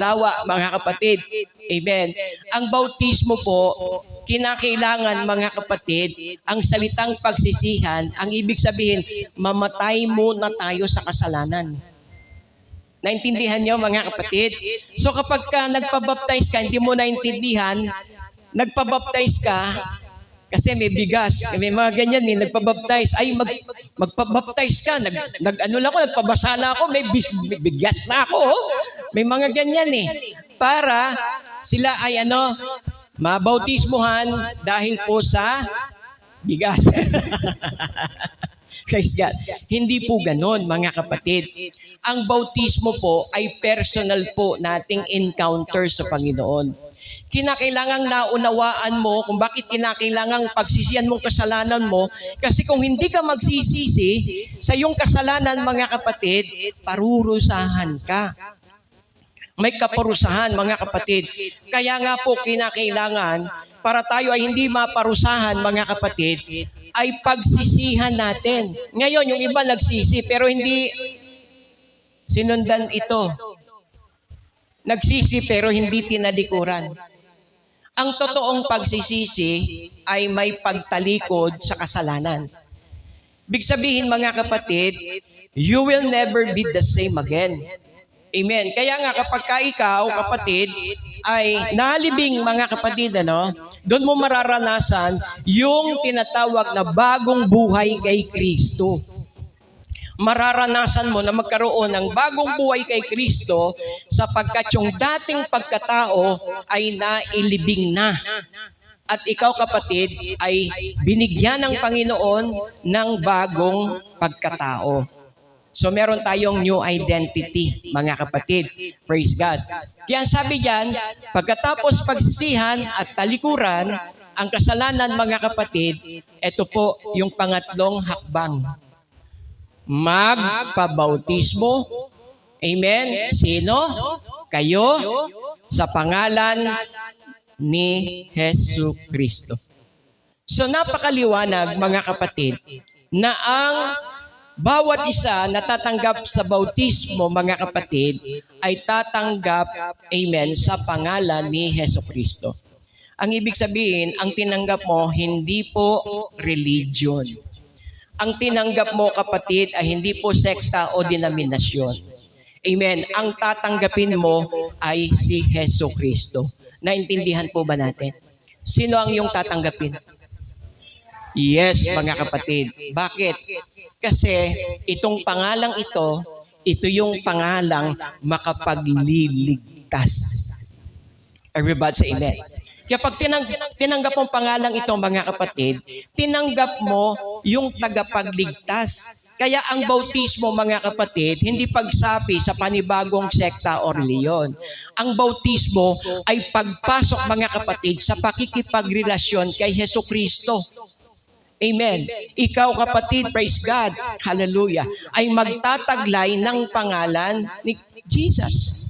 lawa, mga kapatid. Amen. Ang bautismo po, kinakailangan, mga kapatid, ang salitang pagsisihan, ang ibig sabihin, mamatay muna tayo sa kasalanan. Naintindihan nyo, mga kapatid? So kapag ka nagpabaptize ka, hindi mo naintindihan, nagpabaptize ka, kasi may bigas, may mga ganyan eh, nagpabaptize, ay magpabaptize ka, nagpabasa na ako, may bigas na ako, oh. May mga ganyan eh, para sila ay mabautismuhan dahil po sa bigas. Praise God. Hindi po ganon, mga kapatid. Ang bautismo po ay personal po nating encounter sa Panginoon. Kinakailangang naunawaan mo kung bakit kinakailangang pagsisihan mong kasalanan mo, kasi kung hindi ka magsisisi sa iyong kasalanan, mga kapatid, parurusahan ka. May kaparusahan, mga kapatid. Kaya nga po kinakailangan, para tayo ay hindi maparusahan, mga kapatid, ay pagsisihan natin. Ngayon, yung iba nagsisi, pero hindi sinundan ito. Nagsisi, pero hindi tinalikuran. Ang totoong pagsisisi ay may pagtalikod sa kasalanan. Big sabihin, mga kapatid, you will never be the same again. Amen. Kaya nga kapag ikaw, kapatid, ay nalibing, mga kapatid, doon mo mararanasan yung tinatawag na bagong buhay kay Kristo. Mararanasan mo na magkaroon ng bagong buhay kay Kristo sapagkat yung dating pagkatao ay nailibing na. At ikaw, kapatid, ay binigyan ng Panginoon ng bagong pagkatao. So meron tayong new identity, mga kapatid. Praise God. Kaya sabi diyan, pagkatapos pagsisihan at talikuran ang kasalanan, mga kapatid, ito po yung pangatlong hakbang. Magpabautismo. Amen. Sino? Kayo sa pangalan ni Hesus Kristo. So napakaliwanag, mga kapatid, na ang bawat isa na tatanggap sa bautismo, mga kapatid, ay tatanggap, amen, sa pangalan ni Hesus Kristo. Ang ibig sabihin, ang tinanggap mo, hindi po religion. Ang tinanggap mo, kapatid, ay hindi po sekta o denominasyon. Amen. Ang tatanggapin mo ay si Hesus Kristo. Naintindihan po ba natin? Sino ang iyong tatanggapin? Yes, mga kapatid. Bakit? Kasi itong pangalang ito yung pangalang makapagliligtas. Everybody say amen. Kaya pag tinanggap mo pangalang ito, mga kapatid, tinanggap mo yung tagapagligtas. Kaya ang bautismo, mga kapatid, hindi pagsapi sa panibagong sekta o reliyon. Ang bautismo ay pagpasok, mga kapatid, sa pakikipagrelasyon kay Hesus Kristo. Amen. Ikaw, kapatid, praise God, hallelujah, ay magtataglay ng pangalan ni Jesus.